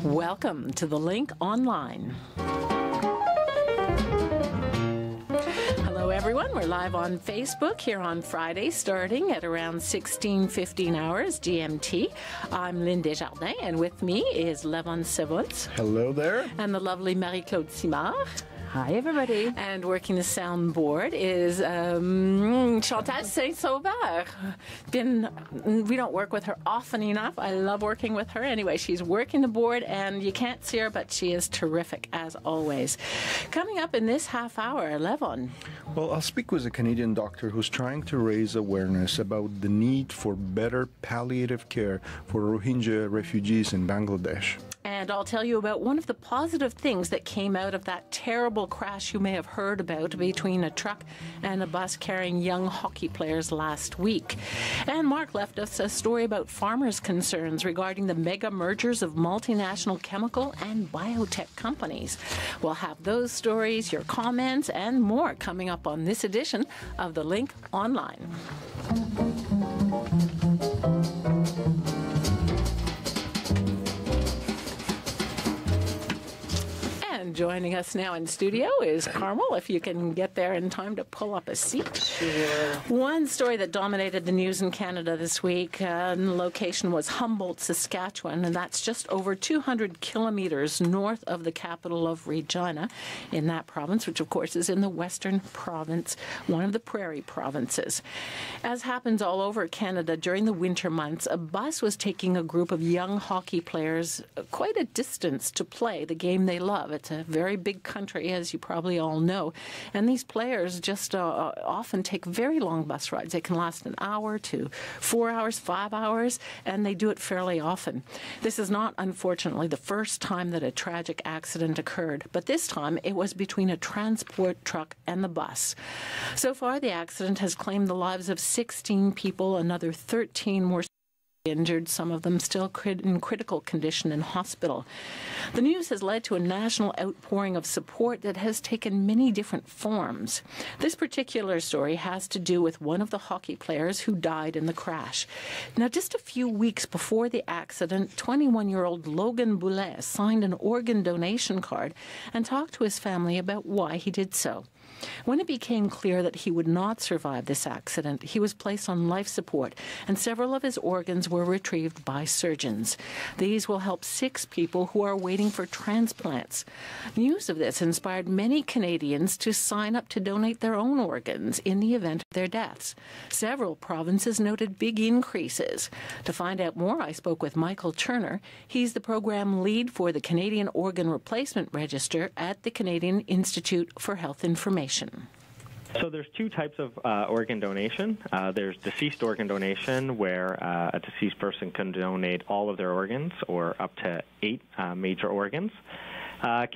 Welcome to The Link Online. Hello, everyone. We're live on Facebook here on Friday, starting at around 16:15 hours GMT. I'm Lynn Desjardins, and with me is Levon Sevols. Hello there. And the lovely Marie-Claude Simard. Hi, everybody. And working the soundboard is Chantal Saint-Sauveur. We don't work with her often enough. I love working with her. Anyway, she's working the board, and you can't see her, but she is terrific, as always. Coming up in this half hour, Levon. Well, I'll speak with a Canadian doctor who's trying to raise awareness about the need for better palliative care for Rohingya refugees in Bangladesh. And I'll tell you about one of the positive things that came out of that terrible crash you may have heard about between a truck and a bus carrying young hockey players last week. And Mark left us a story about farmers' concerns regarding the mega mergers of multinational chemical and biotech companies. We'll have those stories, your comments, and more coming up on this edition of The Link Online. And joining us now in studio is Carmel, if you can get there in time to pull up a seat. Sure. One story that dominated the news in Canada this week, the location was Humboldt, Saskatchewan, and that's just over 200 kilometers north of the capital of Regina in that province, which of course is in the western province, one of the prairie provinces. As happens all over Canada during the winter months, a bus was taking a group of young hockey players quite a distance to play the game they love. It's a very big country, as you probably all know, and these players just often take very long bus rides. They can last an hour to 4 hours, 5 hours, and they do it fairly often. This is not, unfortunately, the first time that a tragic accident occurred, but this time it was between a transport truck and the bus. So far, the accident has claimed the lives of 16 people, another 13 were injured, some of them still in critical condition in hospital. The news has led to a national outpouring of support that has taken many different forms. This particular story has to do with one of the hockey players who died in the crash. Now, just a few weeks before the accident, 21-year-old Logan Boulet signed an organ donation card and talked to his family about why he did so. When it became clear that he would not survive this accident, he was placed on life support, and several of his organs were retrieved by surgeons. These will help 6 people who are waiting for transplants. News of this inspired many Canadians to sign up to donate their own organs in the event of their deaths. Several provinces noted big increases. To find out more, I spoke with Michael Turner. He's the program lead for the Canadian Organ Replacement Register at the Canadian Institute for Health Information. So there's 2 types of organ donation. There's deceased organ donation, where a deceased person can donate all of their organs or up to 8 major organs.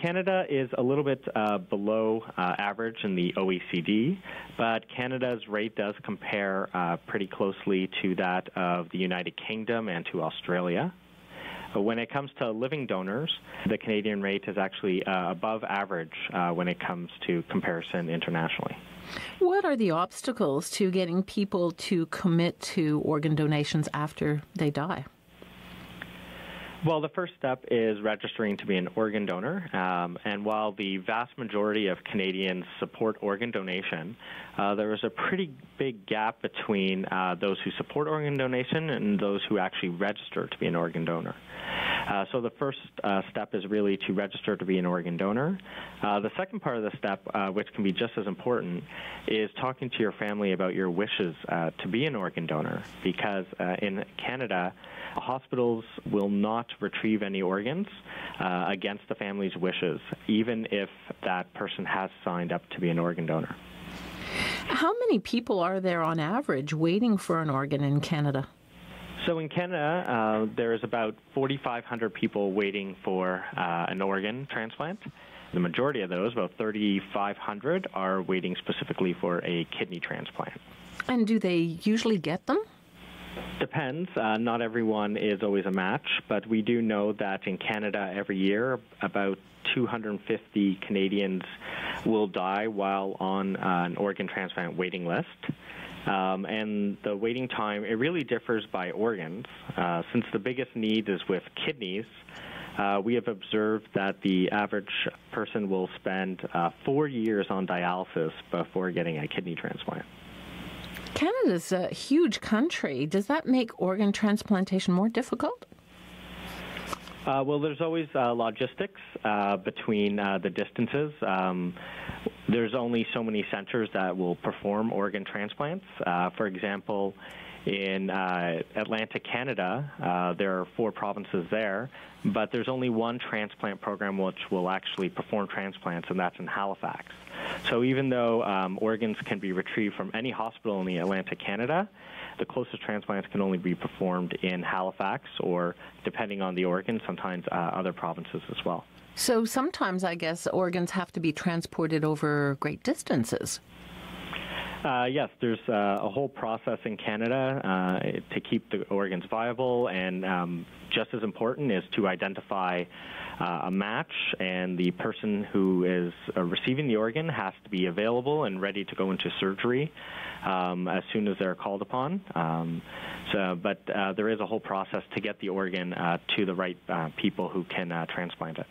Canada is a little bit below average in the OECD, but Canada's rate does compare pretty closely to that of the United Kingdom and to Australia. When it comes to living donors, the Canadian rate is actually above average when it comes to comparison internationally. What are the obstacles to getting people to commit to organ donations after they die? Well, the first step is registering to be an organ donor, and while the vast majority of Canadians support organ donation, there is a pretty big gap between those who support organ donation and those who actually register to be an organ donor. So the first step is really to register to be an organ donor. The second part of the step, which can be just as important, is talking to your family about your wishes to be an organ donor, because in Canada, hospitals will not retrieve any organs against the family's wishes, even if that person has signed up to be an organ donor. How many people are there on average waiting for an organ in Canada? So in Canada, there is about 4,500 people waiting for an organ transplant. The majority of those, about 3,500, are waiting specifically for a kidney transplant. And do they usually get them? Depends. Not everyone is always a match, but we do know that in Canada every year, about 250 Canadians will die while on an organ transplant waiting list. And the waiting time, it really differs by organs. Since the biggest need is with kidneys, we have observed that the average person will spend 4 years on dialysis before getting a kidney transplant. Canada's a huge country. Does that make organ transplantation more difficult? Well, there's always logistics between the distances. There's only so many centers that will perform organ transplants. For example, in Atlantic Canada, there are 4 provinces there, but there's only one transplant program which will actually perform transplants, and that's in Halifax. So even though organs can be retrieved from any hospital in the Atlantic Canada, the closest transplants can only be performed in Halifax or, depending on the organ, sometimes other provinces as well. So sometimes, I guess, organs have to be transported over great distances. Yes, there's a whole process in Canada to keep the organs viable, and just as important is to identify a match, and the person who is receiving the organ has to be available and ready to go into surgery as soon as they're called upon. But there is a whole process to get the organ to the right people who can transplant it.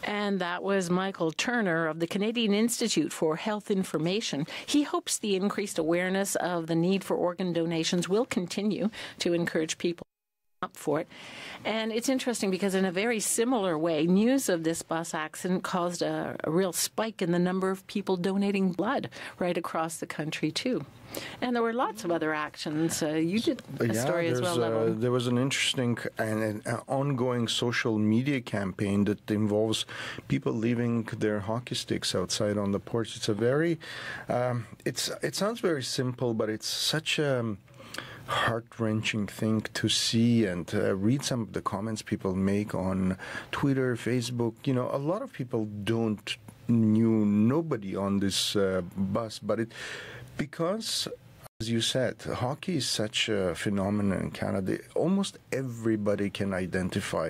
And that was Michael Turner of the Canadian Institute for Health Information. He hopes the increased awareness of the need for organ donations will continue to encourage people up for it. And it's interesting because in a very similar way, news of this bus accident caused a real spike in the number of people donating blood right across the country, too. And there were lots of other actions. You did a story as well, Neville. There was an interesting and an ongoing social media campaign that involves people leaving their hockey sticks outside on the porch. It's a very, it sounds very simple, but it's such a heart-wrenching thing to see and read some of the comments people make on Twitter, Facebook. You know, a lot of people knew nobody on this bus, but because, as you said, hockey is such a phenomenon in Canada. Almost everybody can identify,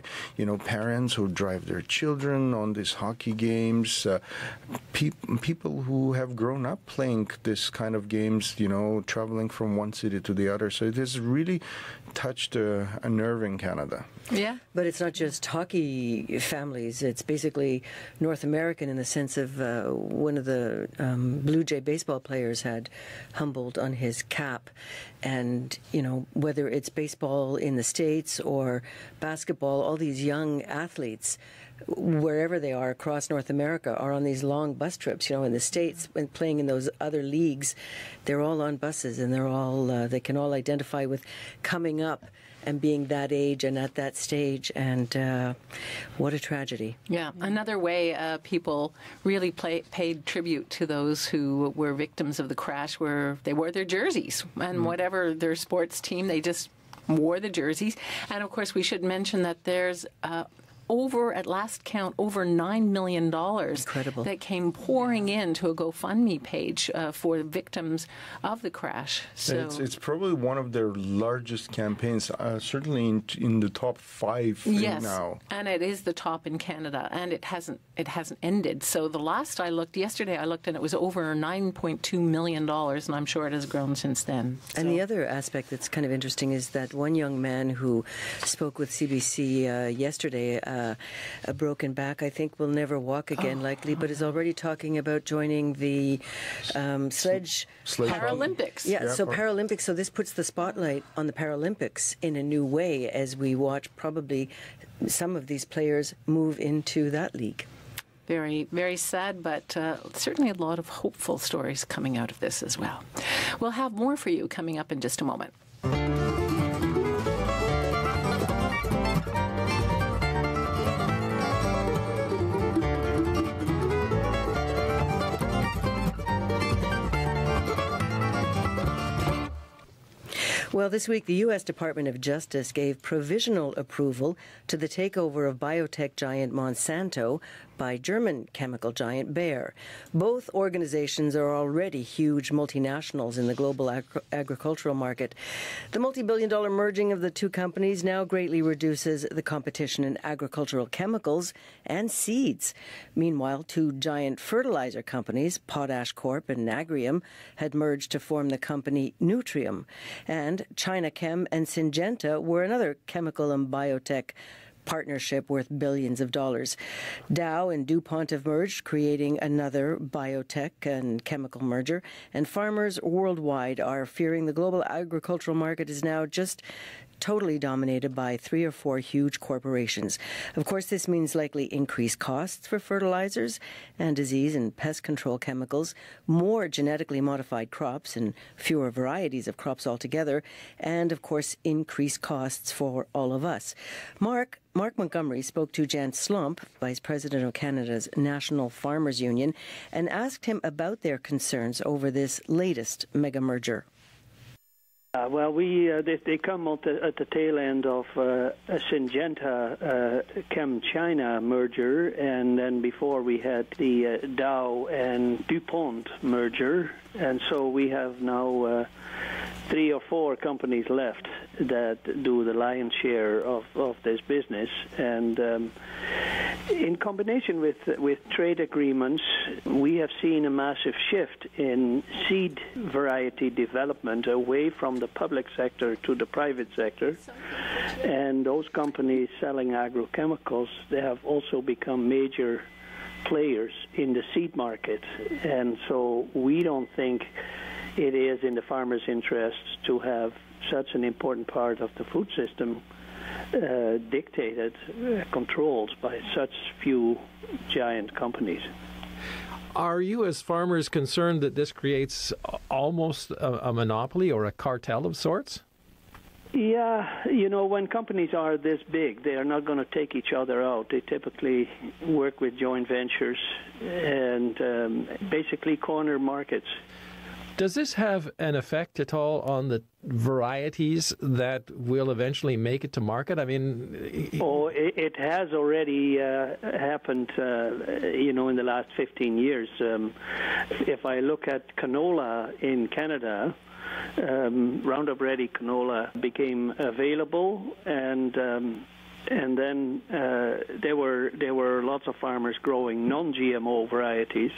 parents who drive their children on these hockey games, people who have grown up playing this kind of games, traveling from one city to the other. So it has really touched a nerve in Canada. Yeah. But it's not just hockey families. It's basically North American in the sense of one of the Blue Jay baseball players had Humboldt on his cap. And, whether it's baseball in the States or basketball, all these young athletes, wherever they are across North America, are on these long bus trips. In the States, when playing in those other leagues, they're all on buses, and they're all they can all identify with coming up and being that age and at that stage, and what a tragedy. Yeah, another way people really paid tribute to those who were victims of the crash, where they wore their jerseys, and whatever their sports team, they just wore the jerseys. And of course, we should mention that there's at last count, over $9 million Incredible. That came pouring into a GoFundMe page for victims of the crash. So it's probably one of their largest campaigns, certainly in the top 5 yes, now. And it is the top in Canada, and it hasn't ended. So the last I looked, yesterday I looked, and it was over $9.2 million, and I'm sure it has grown since then. And the other aspect that's kind of interesting is that one young man who spoke with CBC yesterday, a broken back, I think will never walk again, likely, but is already talking about joining the sledge Paralympics. Yeah, so Paralympics. So this puts the spotlight on the Paralympics in a new way as we watch probably some of these players move into that league. Very, very sad, but certainly a lot of hopeful stories coming out of this as well. We'll have more for you coming up in just a moment. Well, this week, the U.S. Department of Justice gave provisional approval to the takeover of biotech giant Monsanto by German chemical giant Bayer. Both organizations are already huge multinationals in the global agricultural market. The multi-billion-dollar merging of the two companies now greatly reduces the competition in agricultural chemicals and seeds. Meanwhile, two giant fertilizer companies, Potash Corp and Agrium, had merged to form the company Nutrium. And China Chem and Syngenta were another chemical and biotech partnership worth billions of dollars. Dow and DuPont have merged, creating another biotech and chemical merger. And farmers worldwide are fearing the global agricultural market is now just totally dominated by 3 or 4 huge corporations. Of course, this means likely increased costs for fertilizers and disease and pest control chemicals, more genetically modified crops and fewer varieties of crops altogether, and, of course, increased costs for all of us. Mark Montgomery spoke to Jan Slump, Vice President of Canada's National Farmers Union, and asked him about their concerns over this latest mega merger. Well, they come at the tail end of a Syngenta Chem China merger, and then before we had the Dow and DuPont merger, and so we have now 3 or 4 companies left that do the lion's share of this business, and in combination with trade agreements, we have seen a massive shift in seed variety development away from the public sector to the private sector. And those companies selling agrochemicals, they have also become major players in the seed market. And so we don't think it is in the farmers' interest to have such an important part of the food system dictated, controlled by such few giant companies. Are you, as farmers, concerned that this creates almost a monopoly or a cartel of sorts? Yeah, when companies are this big, they are not going to take each other out. They typically work with joint ventures and basically corner markets. Does this have an effect at all on the varieties that will eventually make it to market? I mean, it has already happened, in the last 15 years. If I look at canola in Canada, Roundup Ready canola became available, and then there were lots of farmers growing non-GMO varieties.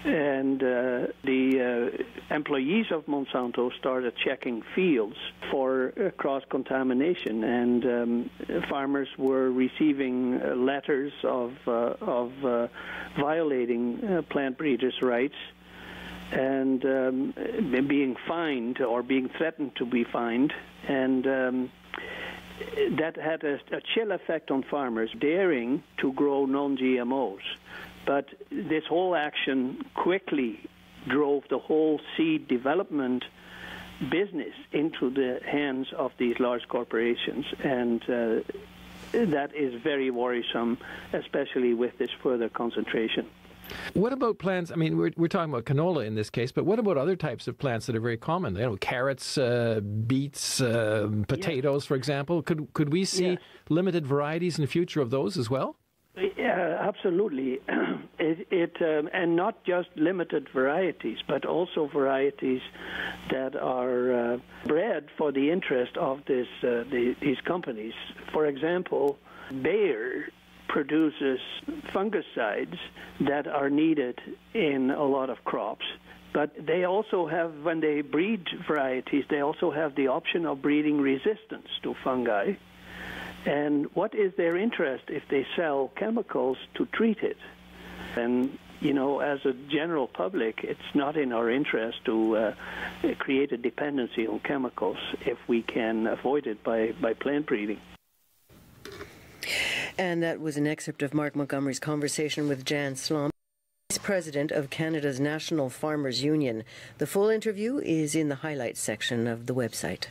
And the employees of Monsanto started checking fields for cross-contamination, and farmers were receiving letters of violating plant breeders' rights and being fined or being threatened to be fined. And that had a chill effect on farmers daring to grow non-GMOs. But this whole action quickly drove the whole seed development business into the hands of these large corporations, and that is very worrisome, especially with this further concentration. What about plants? I mean, we're talking about canola in this case, but what about other types of plants that are very common? Carrots, beets, potatoes, for example. Could we see limited varieties in the future of those as well? Yeah, absolutely. And not just limited varieties, but also varieties that are bred for the interest of these companies. For example, Bayer produces fungicides that are needed in a lot of crops. But they also have, when they breed varieties, they also have the option of breeding resistance to fungi. And what is their interest if they sell chemicals to treat it? And, as a general public, it's not in our interest to create a dependency on chemicals if we can avoid it by plant breeding. And that was an excerpt of Mark Montgomery's conversation with Jan Slump, Vice President of Canada's National Farmers Union. The full interview is in the highlights section of the website.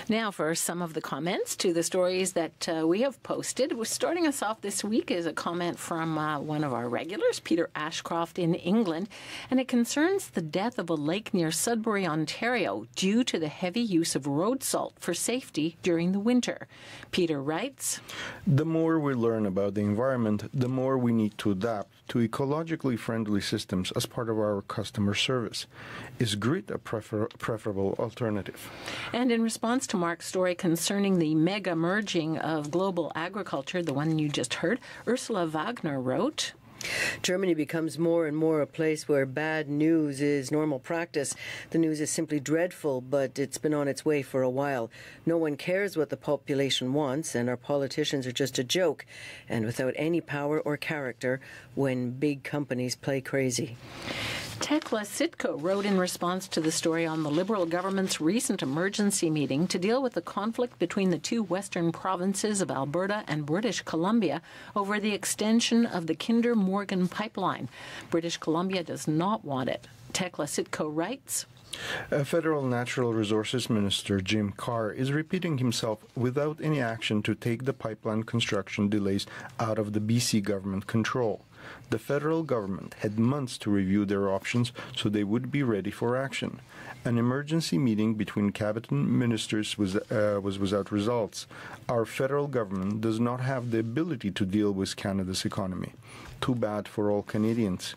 Now for some of the comments to the stories that we have posted. We're starting us off this week is a comment from one of our regulars, Peter Ashcroft in England, and it concerns the death of a lake near Sudbury, Ontario, due to the heavy use of road salt for safety during the winter. Peter writes, "The more we learn about the environment, the more we need to adapt to ecologically friendly systems as part of our customer service. Is grit a preferable alternative?" And in response to Mark's story concerning the mega merging of global agriculture, the one you just heard, Ursula Wagner wrote, Germany becomes more and more a place where bad news is normal practice. The news is simply dreadful, but it's been on its way for a while. No one cares what the population wants, and our politicians are just a joke, and without any power or character when big companies play crazy. Tekla Sitko wrote in response to the story on the Liberal government's recent emergency meeting to deal with the conflict between the two western provinces of Alberta and British Columbia over the extension of the Kinder Morgan pipeline. British Columbia does not want it. Tekla Sitko writes, Federal Natural Resources Minister Jim Carr is repeating himself without any action to take the pipeline construction delays out of the BC government control. The federal government had months to review their options so they would be ready for action. An emergency meeting between cabinet ministers was without results. Our federal government does not have the ability to deal with Canada's economy. Too bad for all Canadians.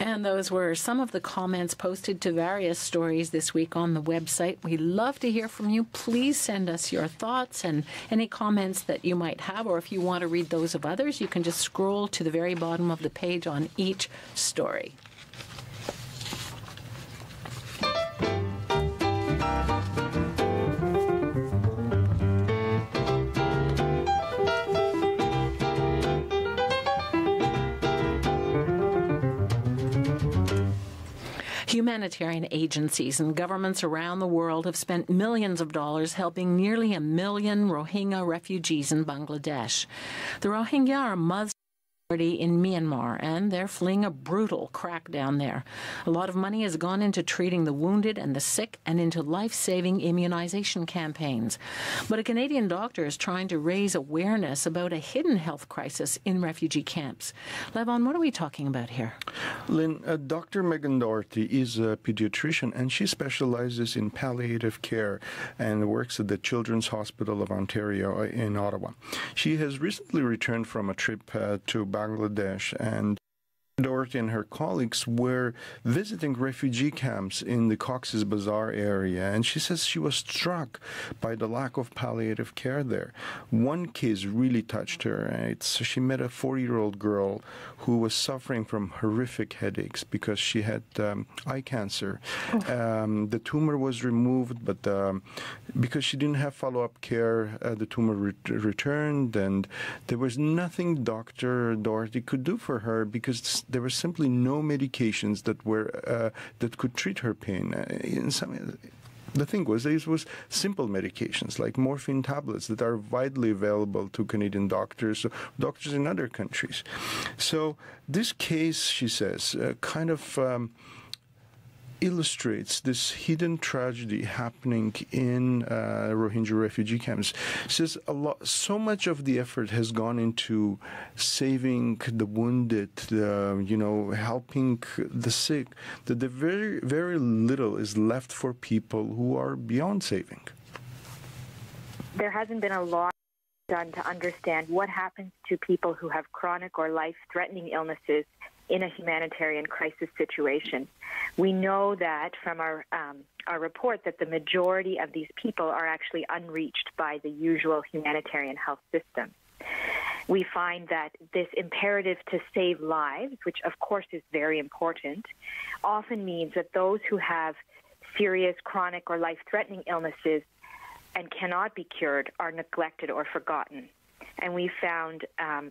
And those were some of the comments posted to various stories this week on the website. We love to hear from you. Please send us your thoughts and any comments that you might have, or if you want to read those of others, you can just scroll to the very bottom of the page on each story. Humanitarian agencies and governments around the world have spent millions of dollars helping nearly 1 million Rohingya refugees in Bangladesh. The Rohingya are Muslim in Myanmar, and they're fleeing a brutal crackdown there. A lot of money has gone into treating the wounded and the sick and into life-saving immunization campaigns. But a Canadian doctor is trying to raise awareness about a hidden health crisis in refugee camps. Levon, what are we talking about here? Lynn, Dr. Megan Doherty is a pediatrician, and she specializes in palliative care and works at the Children's Hospital of Ontario in Ottawa. She has recently returned from a trip to Bangladesh, and Doherty and her colleagues were visiting refugee camps in the Cox's Bazar area, and she says she was struck by the lack of palliative care there. One case really touched her. She met a 4-year-old girl who was suffering from horrific headaches because she had eye cancer. The tumor was removed, but because she didn't have follow-up care, the tumor returned, and there was nothing Dr. Doherty could do for her because there were simply no medications that could treat her pain. The thing was, these was simple medications like morphine tablets that are widely available to Canadian doctors, doctors in other countries. So this case, she says, kind of illustrates this hidden tragedy happening in Rohingya refugee camps. It says so much of the effort has gone into saving the wounded, helping the sick, that very, very little is left for people who are beyond saving. There hasn't been a lot done to understand what happens to people who have chronic or life-threatening illnesses in a humanitarian crisis situation. We know that from our report that the majority of these people are actually unreached by the usual humanitarian health system. We find that this imperative to save lives, which of course is very important, often means that those who have serious chronic or life-threatening illnesses and cannot be cured are neglected or forgotten. And we found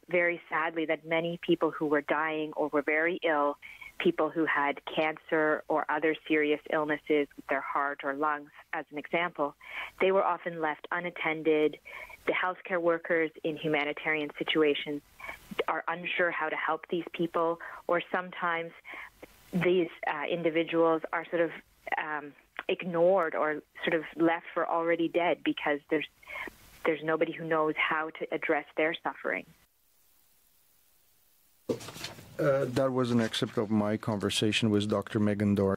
very sadly that many people who were dying or were very ill, people who had cancer or other serious illnesses with their heart or lungs, as an example, they were often left unattended. The healthcare workers in humanitarian situations are unsure how to help these people, or sometimes these individuals are sort of ignored or sort of left for already dead because there's nobody who knows how to address their suffering. That was an excerpt of my conversation with Dr. Megan Dorn.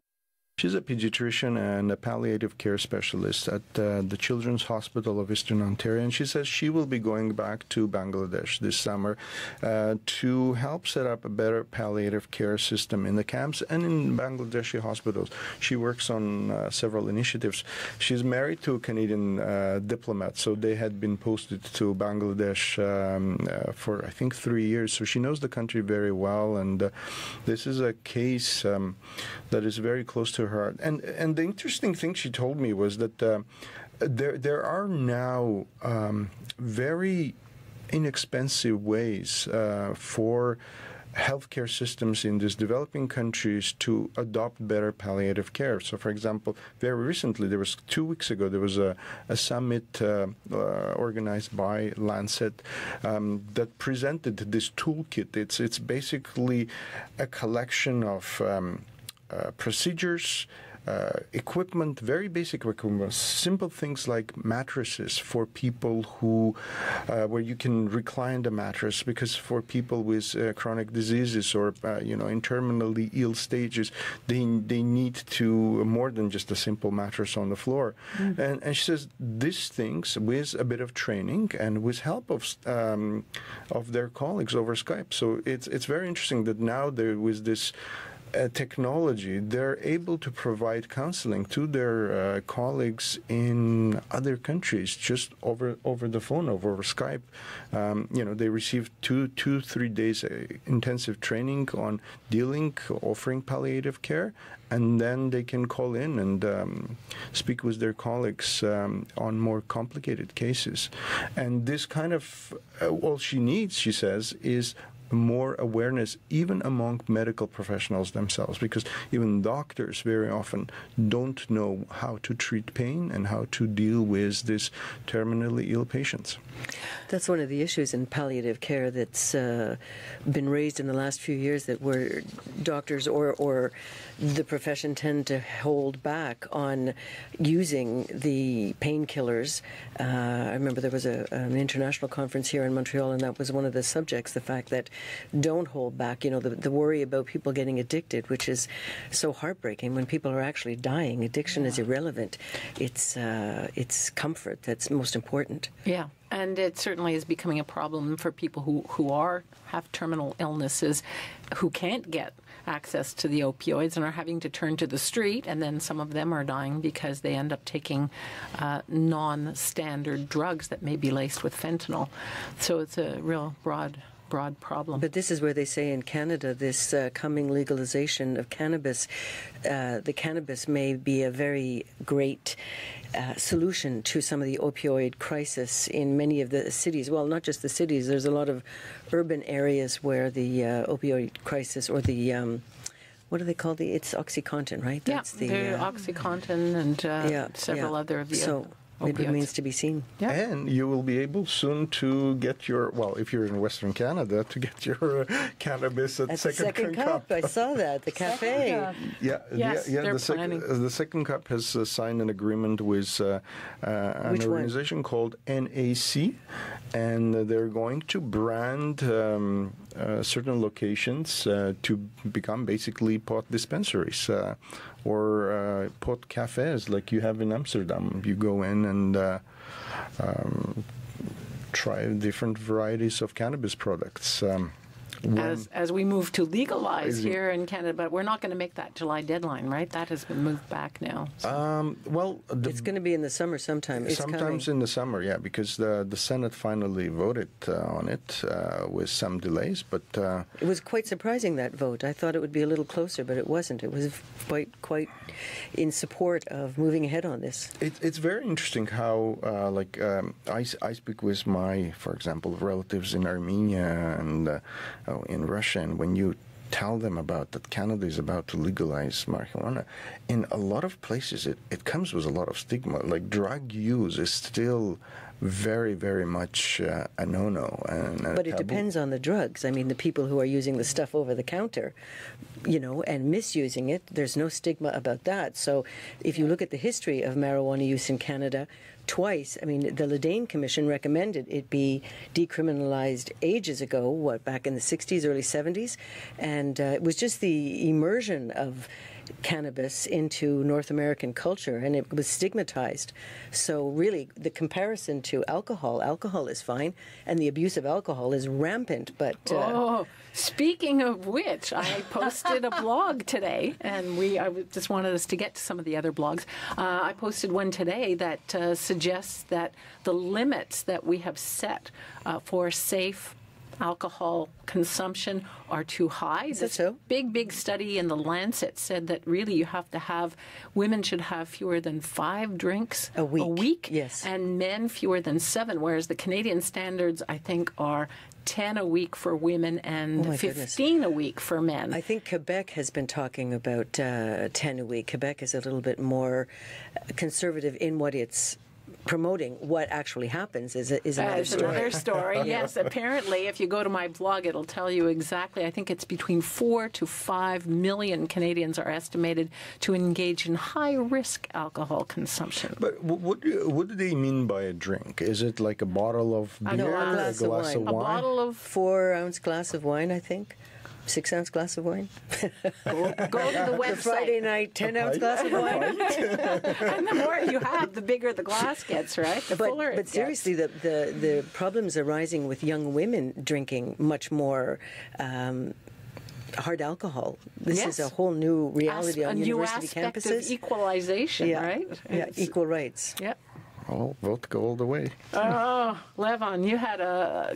She's a pediatrician and a palliative care specialist at the Children's Hospital of Eastern Ontario, and she says she will be going back to Bangladesh this summer to help set up a better palliative care system in the camps and in Bangladeshi hospitals. She works on several initiatives. She's married to a Canadian diplomat, so they had been posted to Bangladesh for, I think, 3 years. So she knows the country very well, and this is a case that is very close to her heart. And the interesting thing she told me was that there are now very inexpensive ways for healthcare systems in these developing countries to adopt better palliative care. So, for example, very recently, 2 weeks ago, there was a summit organized by Lancet that presented this toolkit. It's basically a collection of procedures, equipment, very basic equipment, simple things like mattresses for people who, where you can recline the mattress, because for people with chronic diseases or, in terminally ill stages, they need to more than just a simple mattress on the floor. And she says these things, with a bit of training and with help of their colleagues over Skype. So it's very interesting that now there was this technology, they're able to provide counseling to their colleagues in other countries just over the phone, over Skype. They received 3 days intensive training on offering palliative care, and then they can call in and speak with their colleagues on more complicated cases. And this kind of, all she needs, she says, is more awareness even among medical professionals themselves, because even doctors very often don't know how to treat pain and how to deal with these terminally ill patients. That's one of the issues in palliative care that's been raised in the last few years, that where doctors or the profession tend to hold back on using the painkillers. I remember there was an international conference here in Montreal, and that was one of the subjects, the fact that don't hold back, the worry about people getting addicted, which is so heartbreaking when people are actually dying. Addiction is irrelevant. It's comfort that's most important. Yeah. And it certainly is becoming a problem for people who have terminal illnesses, who can't get access to the opioids and are having to turn to the street, and then some of them are dying because they end up taking non-standard drugs that may be laced with fentanyl. So it's a real broad problem. But this is where they say in Canada, this coming legalization of cannabis, the cannabis may be a very great solution to some of the opioid crisis in many of the cities. Well, not just the cities. There's a lot of urban areas where the opioid crisis, or the what do they call it's OxyContin, right? Yeah, the OxyContin and several other of the maybe remains to be seen. Yeah. And you will be able soon to get if you're in Western Canada, to get your cannabis at Second Cup. I saw that, the cafe. The Second Cup has signed an agreement with an organization called NAC, and they're going to brand certain locations to become basically pot dispensaries. Or pot cafes like you have in Amsterdam. You go in and try different varieties of cannabis products. As we move to legalize here in Canada, but we're not going to make that July deadline, right? That has been moved back now. So. It's going to be in the summer sometime. Sometimes in the summer, yeah, because the Senate finally voted on it with some delays, but it was quite surprising, that vote. I thought it would be a little closer, but it wasn't. It was quite in support of moving ahead on this. It's very interesting how, I speak with for example, relatives in Armenia and in Russia, and when you tell them about that Canada is about to legalize marijuana, in a lot of places it comes with a lot of stigma. Like, drug use is still very, very much a no-no. But it depends on the drugs. I mean, the people who are using the stuff over the counter, and misusing it, there's no stigma about that. So if you look at the history of marijuana use in Canada, twice, I mean, the Ledane Commission recommended it be decriminalized ages ago, back in the 60s, early 70s, and it was just the immersion of cannabis into North American culture, and it was stigmatized. So really, the comparison to alcohol is fine, and the abuse of alcohol is rampant, but... Speaking of which, I posted a blog today, and I just wanted us to get to some of the other blogs. I posted one today that suggests that the limits that we have set for safe alcohol consumption are too high. Is that so? Big study in the Lancet said that really you have to women should have fewer than 5 drinks a week. Yes. And men fewer than 7, whereas the Canadian standards, I think, are 10 a week for women and 15 a week for men. I think Quebec has been talking about 10 a week. Quebec is a little bit more conservative in what it's promoting. What actually happens is another story. Another story, yes. Apparently, if you go to my blog, it'll tell you exactly. I think it's between 4 to 5 million Canadians are estimated to engage in high-risk alcohol consumption. But what do they mean by a drink? Is it like a bottle of beer, a glass of wine? A bottle of 4-ounce glass of wine, I think. 6-ounce glass of wine. Go to the website. The Friday night 10-ounce glass of wine. And the more you have, the bigger the glass gets, right? The fuller it but seriously, the problems arising with young women drinking much more hard alcohol. This is a whole new reality on university campuses. A new aspect of equalization, right? Yeah, equal rights. Yep. Oh, vote go all the way. Oh, Levon,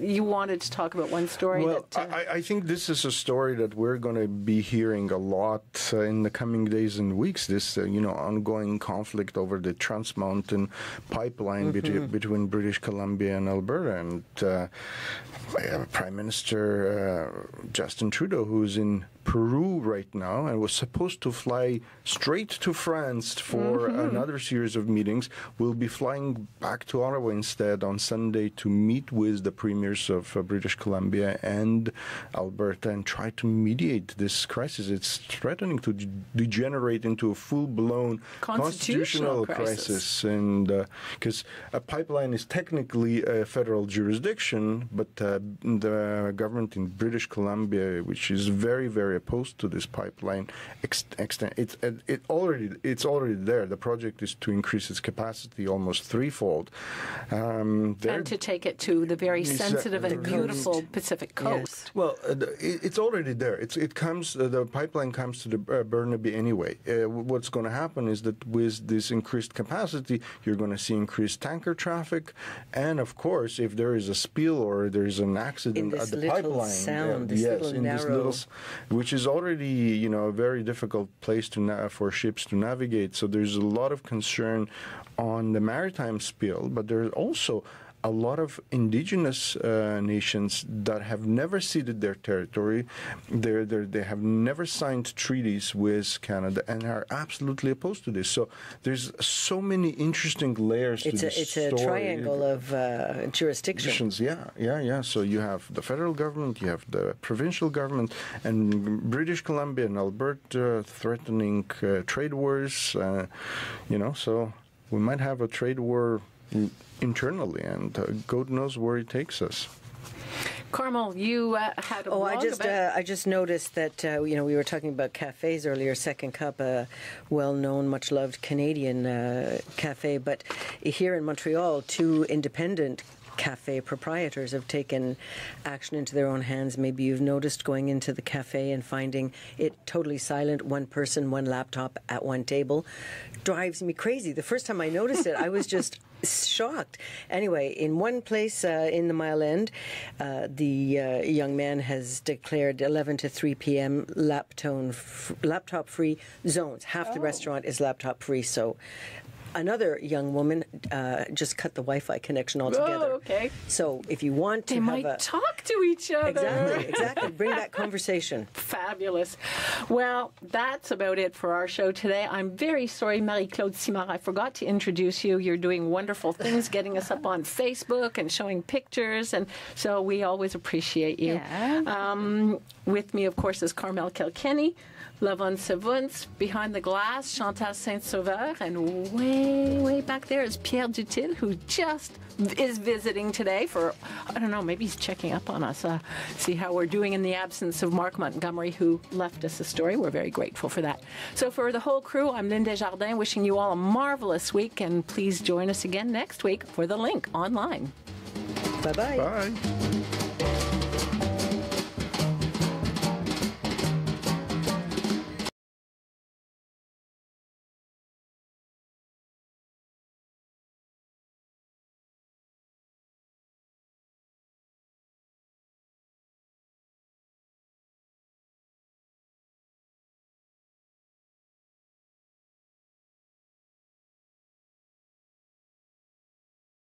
you wanted to talk about one story. Well, I think this is a story that we're going to be hearing a lot in the coming days and weeks. This, ongoing conflict over the Trans Mountain pipeline between British Columbia and Alberta, and Prime Minister Justin Trudeau, who's in Peru right now and was supposed to fly straight to France for another series of meetings, will be flying back to Ottawa instead on Sunday to meet with the premiers of British Columbia and Alberta and try to mediate this crisis. It's threatening to degenerate into a full-blown constitutional crisis. And because a pipeline is technically a federal jurisdiction, but the government in British Columbia, which is very, very opposed to this pipeline, it's already there. The project is to increase its capacity almost threefold, and to take it to the very sensitive and beautiful Pacific coast. Yes. Well, it's already there. The pipeline comes to the Burnaby anyway. What's going to happen is that with this increased capacity, you're going to see increased tanker traffic, and of course, if there is a spill or there is an accident at the pipeline, which is already a very difficult place for ships to navigate. So there's a lot of concern on the maritime spill, but there's also a lot of indigenous nations that have never ceded their territory. They have never signed treaties with Canada and are absolutely opposed to this. So there's so many interesting layers to this It's story. a triangle of jurisdictions. Yeah. So you have the federal government, you have the provincial government, and British Columbia and Alberta threatening trade wars. So we might have a trade war internally, and God knows where it takes us. Carmel, you had a blog I just noticed that we were talking about cafes earlier. Second Cup, a well-known, much-loved Canadian cafe, but here in Montreal, 2 independent cafe proprietors have taken action into their own hands. Maybe you've noticed going into the cafe and finding it totally silent, one person, one laptop at one table. Drives me crazy. The first time I noticed it, I was just shocked. Anyway, in one place in the Mile End, the young man has declared 11 to 3 p.m. laptop-free zones. Half the restaurant is laptop-free, so another young woman just cut the Wi-Fi connection altogether. Oh, okay. So if you want to They have might talk to each other. Exactly. Bring that conversation. Fabulous. Well, that's about it for our show today. I'm very sorry, Marie-Claude Simard, I forgot to introduce you. You're doing wonderful things, getting us up on Facebook and showing pictures, and so we always appreciate you. Yeah. With me, of course, is Carmel Kilkenny, Lavon Savuns, behind the glass, Chantal Saint-Sauveur, and way back there is Pierre Dutil, who just is visiting today for, I don't know, maybe he's checking up on us, see how we're doing in the absence of Mark Montgomery, who left us a story. We're very grateful for that. So for the whole crew, I'm Lynn Desjardins, wishing you all a marvelous week, and please join us again next week for The Link Online. Bye-bye. Bye.